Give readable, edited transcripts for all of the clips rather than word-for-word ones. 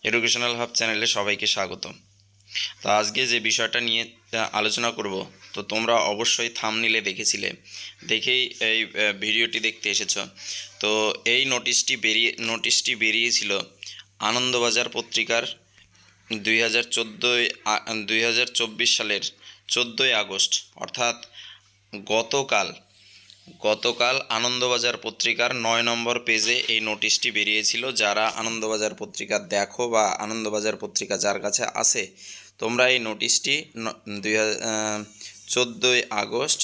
Educational hub চ্যানেলে সবাইকে স্বাগত। তো আজকে যে বিষয়টা নিয়ে আলোচনা করব, তো তোমরা অবশ্যই থাম্বনেইলে দেখেছিলে, দেখেই এই ভিডিওটি দেখতে এসেছো। তো এই নোটিশটি বেরিয়েছিল আনন্দবাজার পত্রিকার 2024 সালের 14ই আগস্ট, অর্থাৎ গতকাল আনন্দবাজার পত্রিকার 9 নম্বর পেজে এই নোটিশটি বেরিয়েছিল। যারা আনন্দবাজার পত্রিকা দেখো বা আনন্দবাজার পত্রিকা যার কাছে আছে, তোমরা এই নোটিশটি 14ই আগস্ট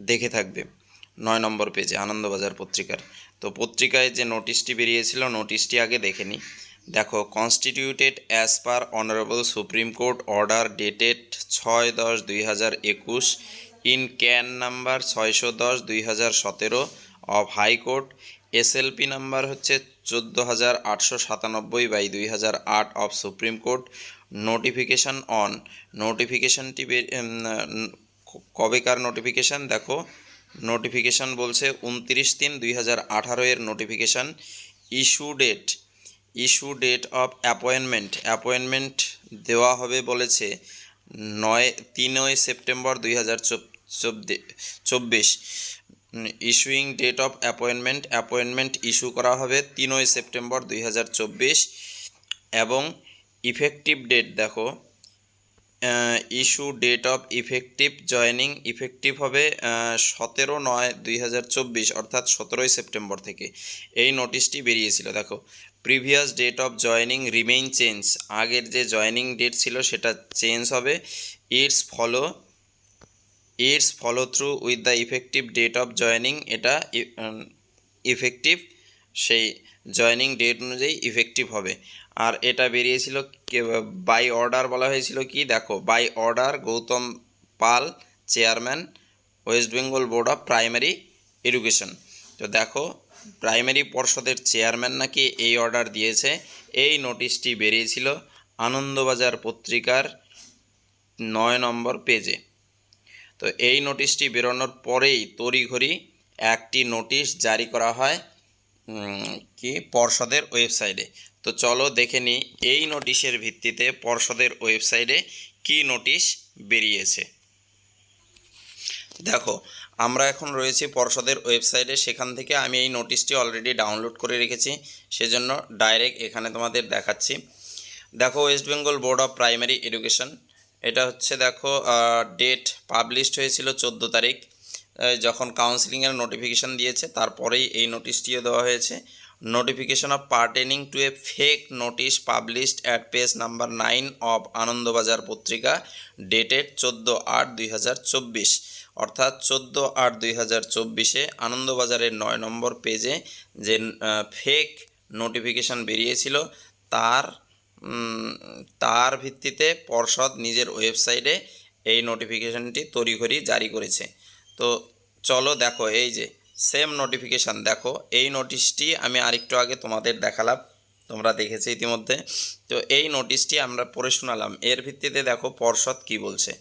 দেখে থাকবে 9 নম্বর পেজে আনন্দবাজার পত্রিকার। তো পত্রিকায় যে নোটিশটি বেরিয়েছিল, নোটিশটি আগে দেখে নিই। দেখো, constituted as per honourable supreme court order dated 6/10/2021 in can number 610/2017 of high court, SLP number হচ্ছে 14,897/2008 of supreme court, notification on. নোটিফিকেশানটি কবেকার নোটিফিকেশান? দেখো, নোটিফিকেশান বলছে 29/3/2018 এর notification. Issue date of appointment দেওয়া হবে বলেছে 3ই September 2024। Issuing date of appointment issue করা হবে 3ই সেপ্টেম্বর 2024। এবং ইফেক্টিভ ডেট দেখো, issue date of joining effective হবে 17/9/2024, অর্থাৎ 17ই সেপ্টেম্বর থেকে এই নোটিশটি বেরিয়েছিল। দেখো, previous date of joining remain change, আগের যে জয়েনিং ডেট ছিল সেটা চেঞ্জ হবে। It's follow through with the effective date of joining, এটা ইফেক্টিভ সেই জয়েনিং ডেট অনুযায়ী ইফেক্টিভ হবে। আর এটা বেরিয়েছিল বাই অর্ডার, বলা হয়েছিল কি, দেখো, by order Gautam Pal, chairman, West Bengal board of primary Education. তো দেখো, প্রাইমারি পর্ষদের চেয়ারম্যান নাকি এই অর্ডার দিয়েছে। এই নোটিশটি বেরিয়েছিল আনন্দবাজার পত্রিকার 9 নম্বর পেজে। তো এই নোটিশটি বেরোনোর পরেই তড়িঘড়ি একটি নোটিশ জারি করা হয় কি পর্ষদের ওয়েবসাইটে। তো চলো দেখে নিই এই নোটিশের ভিত্তিতে পর্ষদের ওয়েবসাইটে কি নোটিশ বেরিয়েছে। দেখো, আমরা এখন রয়েছি পর্ষদের ওয়েবসাইটে, সেখান থেকে আমি এই নোটিশটি অলরেডি ডাউনলোড করে রেখেছি, সেজন্য ডাইরেক্ট এখানে তোমাদের দেখাচ্ছি। দেখো, West Bengal board of primary education, এটা হচ্ছে, দেখো, ডেট পাবলিশড হয়েছিল 14 তারিখ, যখন কাউন্সিলিংয়ের নোটিফিকেশান দিয়েছে তারপরেই এই নোটিশটিও দেওয়া হয়েছে। Notification off pertaining to A fake notice published at page number 9 of Anandabazar পত্রিকা ডেটেড 14/8/2024, অর্থাৎ 14/8/2024 আনন্দবাজারের 9 নম্বর পেজে যে ফেক নোটিফিকেশান বেরিয়েছিল তার ভিত্তিতে পর্ষদ নিজের ওয়েবসাইটে এই নোটিফিকেশানটি তড়িঘড়ি জারি করেছে। তো চলো দেখো, এই যে সেম নোটিফিকেশান, দেখো এই নোটিশটি আমি আরেকটু আগে তোমাদের দেখালাম, তোমরা দেখেছো ইতিমধ্যে। তো এই নোটিশটি আমরা পড়ে শোনালাম, এর ভিত্তিতে দেখো পর্ষদ কি বলছে।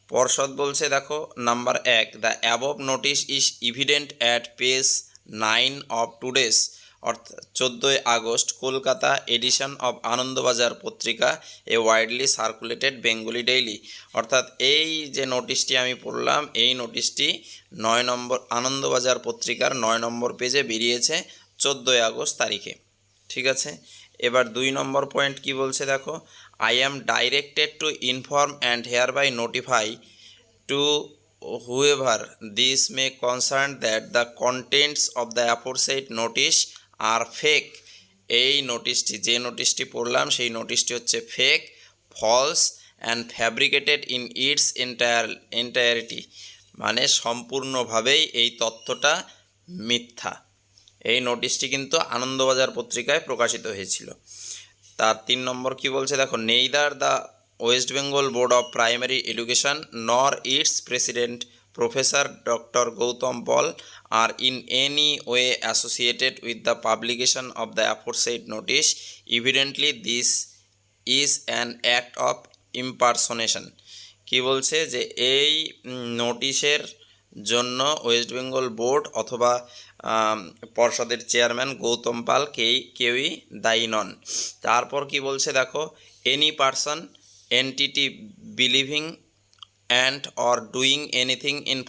পর্ষদ বলছে, দেখো, number 1, the above notice is evident at page 9 of today's, অর্থাৎ 14ই August, Kolkata edition of Anandabazar Patrika, a widely circulated Bengali daily. অর্থাৎ এই যে নোটিশটি আমি পড়লাম, এই নোটিশটি 9 নম্বর আনন্দবাজার পত্রিকার 9 নম্বর পেজে বেরিয়েছে 14ই আগস্ট তারিখে। ঠিক আছে, এবার 2 নম্বর পয়েন্ট কি বলছে, দেখো, I am directed to inform and hereby notify to whoever this may concern that the contents of the aforesaid notice are fake. এই নোটিশটি, যে নোটিশটি পড়লাম, সেই নোটিশটি হচ্ছে fake, false and fabricated in its entirety, মানে সম্পূর্ণভাবেই এই তথ্যটা মিথ্যা। এই নোটিশটি কিন্তু আনন্দবাজার পত্রিকায় প্রকাশিত হয়েছিল। তার 3 নম্বর কি বলছে, দেখো, neither the West Bengal board of primary education nor its president professor doctor Gautam Paul are in any way associated with the publication of the aforesaid notice, evidently this is an act of impersonation. কি বলছে, যে এই নোটিশের জন্য West Bengal board অথবা পর্ষদের chairman Gautam পাল কেউই দায়ী নন। তারপর কি বলছে দেখো, any person entity believing and or doing anything in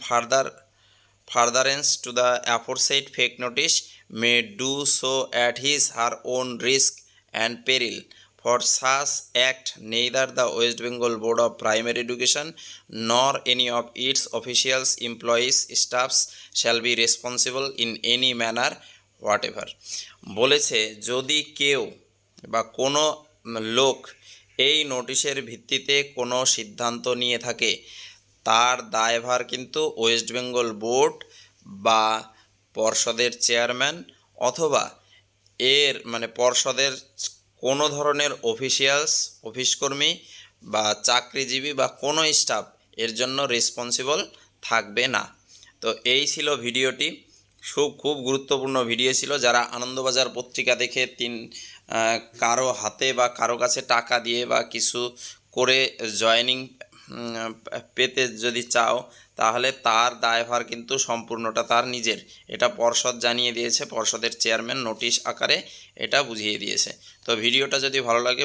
furtherance to the aforesaid fake notice may do so at his her own risk and peril. For such act neither the West Bengal Board of Primary Education nor any of its officials, employees, staffs shall be responsible in any manner whatever. বলেছে যদি কেউ বা কোনো লোক এই নোটিশের ভিত্তিতে কোনো সিদ্ধান্ত নিয়ে থাকে, তার দায়ভার কিন্তু ওয়েস্ট বেঙ্গল বোর্ড বা পর্ষদের চেয়ারম্যান অথবা এর পর্ষদের কোনো ধরনের অফিসকর্মী বা চাকরিজীবী বা কোনো স্টাফ এর জন্য রেসপন্সিবল থাকবে না। তো এই ছিল ভিডিওটি, খুব গুরুত্বপূর্ণ ভিডিও ছিল। যারা আনন্দবাজার পত্রিকা দেখে কারো হাতে বা কারো কাছে টাকা দিয়ে বা কিছু করে জয়েনিং পেতে যদি চাও, তাহলে তার দায়ভার কিন্তু সম্পূর্ণটা তার নিজের। এটা পর্ষদ জানিয়ে দিয়েছে, পর্ষদের চেয়ারম্যান নোটিশ আকারে এটা বুঝিয়ে দিয়েছে। তো ভিডিওটা যদি ভালো লাগে